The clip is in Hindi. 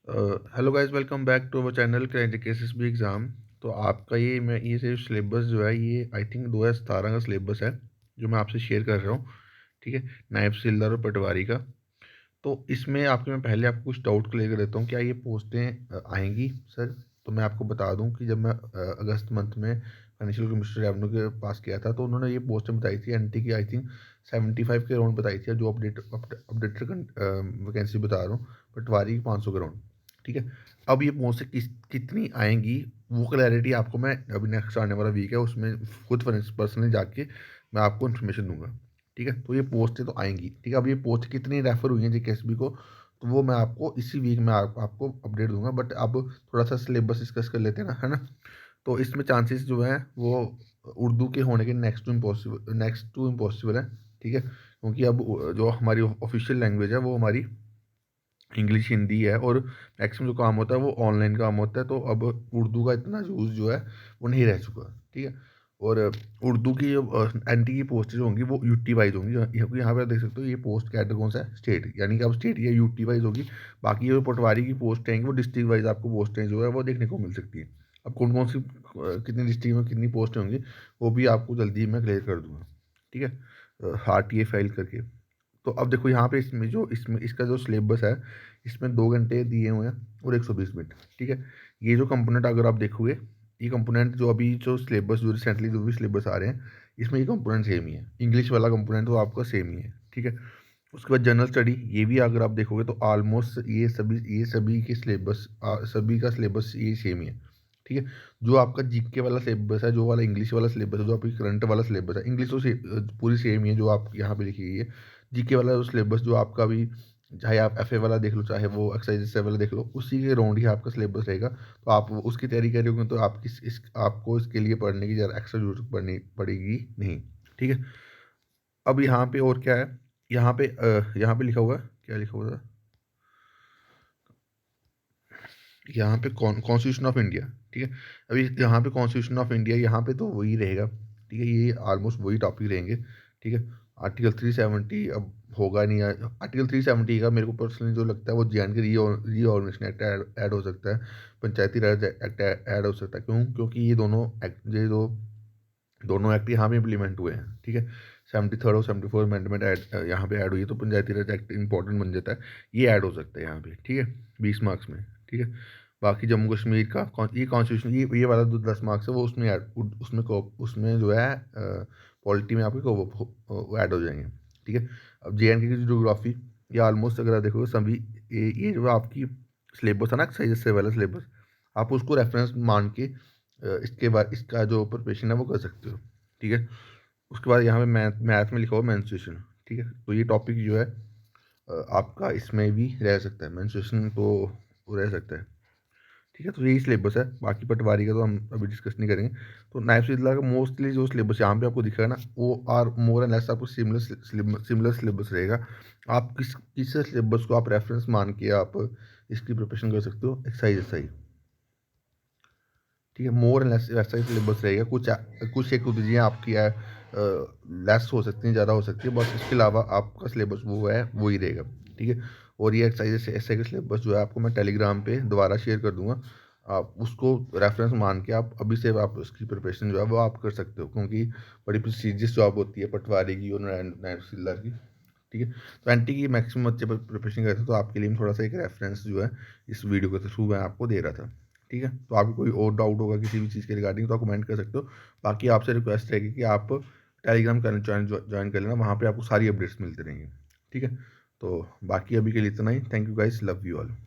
Hello guys, welcome back to our channel current cases exam. तो आपका ये सिर्फ सिलेबस जो है, ये आई थिंक 2017 का सिलेबस है जो मैं आपसे शेयर कर रहा हूँ। ठीक है, नायब तहसीलदार और पटवारी का। तो इसमें आपके मैं पहले आपको कुछ डाउट क्लियर कर देता हूँ, क्या ये पोस्टें आएंगी सर? तो मैं आपको बता दूं कि जब मैं अगस्त मंथ में फाइनेंशियल कमिश्नर रेवेन्यू के पास किया था, तो उन्होंने ये पोस्टें बताई थी एनटी की, आई थिंक 75 के अराउंड बताई थी। जो अपडेटेड वैकेंसी बता रहा हूँ, पटवारी की 500 के अराउंड। ठीक है, अब ये पोस्टें कितनी आएंगी वो क्लैरिटी आपको मैं अभी नेक्स्ट आने वाला वीक है उसमें खुद पर्सनली जाके मैं आपको इन्फॉर्मेशन दूंगा। ठीक है, तो ये पोस्टें तो आएंगी। ठीक है, अब ये पोस्ट कितनी रेफर हुई हैं जेकेएसबी को, तो वो मैं आपको इसी वीक में आपको अपडेट दूंगा। बट अब थोड़ा सा सिलेबस डिस्कस कर लेते हैं ना, है ना। तो इसमें चांसेस जो हैं वो उर्दू के होने के नेक्स्ट टू इम्पॉसिबल है। ठीक है, क्योंकि अब जो हमारी ऑफिशियल लैंग्वेज है वो हमारी इंग्लिश हिंदी है, और मैक्सिमम जो काम होता है वो ऑनलाइन काम होता है। तो अब उर्दू का इतना यूज़ जो है वो नहीं रह चुका। ठीक है, और उर्दू की जो एनटी की पोस्ट जो होंगी वो यूटी वाइज होंगी। यहाँ पे आप देख सकते हो, ये पोस्ट कैटर कौन सा है, स्टेट, यानी कि अब स्टेट या यूटी वाइज होगी। बाकी जो पटवारी की पोस्ट आएंगी वो डिस्ट्रिक्ट वाइज आपको पोस्टें जो है वो देखने को मिल सकती है। अब कौन कौन सी कितनी डिस्ट्रिक्ट में कितनी पोस्ट होंगी वो भी आपको जल्दी मैं क्लियर कर दूंगा। ठीक है, आरटीए फाइल करके। तो अब देखो यहाँ पे इसमें इसका जो सिलेबस है, इसमें 2 घंटे दिए हुए हैं और 120 मिनट। ठीक है, ये जो कंपोनेंट अगर आप देखोगे, ये कंपोनेंट जो अभी जो सिलेबस जो रिसेंटली जो भी सिलेबस आ रहे हैं, इसमें ये कंपोनेंट सेम ही है। इंग्लिश वाला कंपोनेंट तो आपका सेम ही है। ठीक है, उसके बाद जनरल स्टडी, ये भी अगर आप देखोगे तो ऑलमोस्ट ये सभी के सिलेबस सभी का सिलेबस ये सेम ही है। ठीक है, जो आपका जीके वाला सिलेबस है, जो वाला इंग्लिश वाला सिलेबस है, जो आपकी करंट वाला सिलेबस है, इंग्लिश तो पूरी सेम ही है जो आप यहाँ पे लिखी गई है। जीके वाला जो सिलेबस जो आपका भी, चाहे आप एफए वाला देख लो, चाहे वो एक्सरसाइज वाला देख लो, उसी के राउंड ही आपका सिलेबस रहेगा। तो आप उसकी तैयारी कर रहे होगे तो आपको इसके लिए पढ़ने की ज़्यादा एक्स्ट्रा जरूरत पड़नी पड़ेगी नहीं। ठीक है, अब यहाँ पे और क्या है, यहाँ पे लिखा हुआ है, क्या लिखा हुआ था यहाँ पे, कॉन्स्टिट्यूशन ऑफ इंडिया। ठीक है, अभी यहाँ पे कॉन्स्टिट्यूशन ऑफ इंडिया, यहाँ पे तो वही रहेगा। ठीक है, ये ऑलमोस्ट वही टॉपिक रहेंगे। ठीक है, आर्टिकल 370 अब होगा नहीं। आर्टिकल 370 का मेरे को पर्सनली जो लगता है वो J and K reorganisation act add हो सकता है, पंचायती राज एक्ट ऐड हो सकता है। क्योंकि ये दोनों एक्ट यहाँ पे इम्प्लीमेंट हुए हैं। ठीक है, 73rd और 74 अमेंडमेंट यहाँ पे ऐड हुई है, तो पंचायती राज एक्ट इंपॉर्टेंट बन जाता है। ये ऐड हो सकता है यहाँ पे। ठीक है, 20 मार्क्स में। ठीक है, बाकी जम्मू कश्मीर का ये कॉन्स्टिट्यूशन, ये वाला जो 10 मार्क्स है वो उसमें जो है पॉलिटी में आपके वो ऐड हो जाएंगे। ठीक है, अब जे एंड के की जोग्राफी, ये ऑलमोस्ट अगर आप देखोगे सभी, ये जो आपकी सिलेबस है ना, एक्सरसाइज से वाला सिलेबस, आप उसको रेफरेंस मान के इसके बाद इसका जो प्रिपरेशन है वो कर सकते हो। ठीक है, उसके बाद यहाँ पे मैथ में लिखा हुआ मेंस्ट्रुएशन। ठीक है, तो ये टॉपिक जो है आपका इसमें भी रह सकता है, मेंस्ट्रुएशन तो रह सकता है। ठीक है, तो यही सिलेबस है। बाकी पटवारी का तो हम अभी डिस्कस नहीं करेंगे। तो नायब तहसीलदार का मोस्टली जो सिलेबस यहाँ पे आपको दिखेगा ना, वो आर मोर एंड लेस आपको सिमिलर सिलेबस रहेगा। आप किस सिलेबस को आप रेफरेंस मान के आप इसकी प्रिपरेशन कर सकते हो, एक्सरसाइज। ठीक है, मोर एंड लेस वैसा ही सिलेबस रहेगा। कुछ एक दो चीज़ें आपकी है लेस हो सकती हैं, ज़्यादा हो सकती है, बस इसके अलावा आपका सिलेबस वो है वही रहेगा। ठीक है, और ये एक्सरसाइज ऐसे का सिलेबस जो है आपको मैं टेलीग्राम पे दोबारा शेयर कर दूंगा। आप उसको रेफरेंस मान के आप अभी से आप उसकी प्रिपरेशन जो है वो आप कर सकते हो, क्योंकि बड़ी प्रेस्टिजियस जॉब होती है पटवारी की और नायब तहसीलदार की। ठीक है, तो एनटी की मैक्सिमम बच्चे प्रिपरेशन करते हैं, तो आपके लिए थोड़ा सा एक रेफरेंस जो है इस वीडियो के थ्रू मैं आपको दे रहा था। ठीक है, तो आपको कोई और डाउट होगा किसी भी चीज़ के रिगार्डिंग तो आप कमेंट कर सकते हो। बाकी आपसे रिक्वेस्ट रहेगी कि आप टेलीग्राम चैनल ज्वाइन कर लेना, वहाँ पे आपको सारी अपडेट्स मिलते रहेंगे। ठीक है, तो बाकी अभी के लिए इतना ही। Thank you guys, love you all.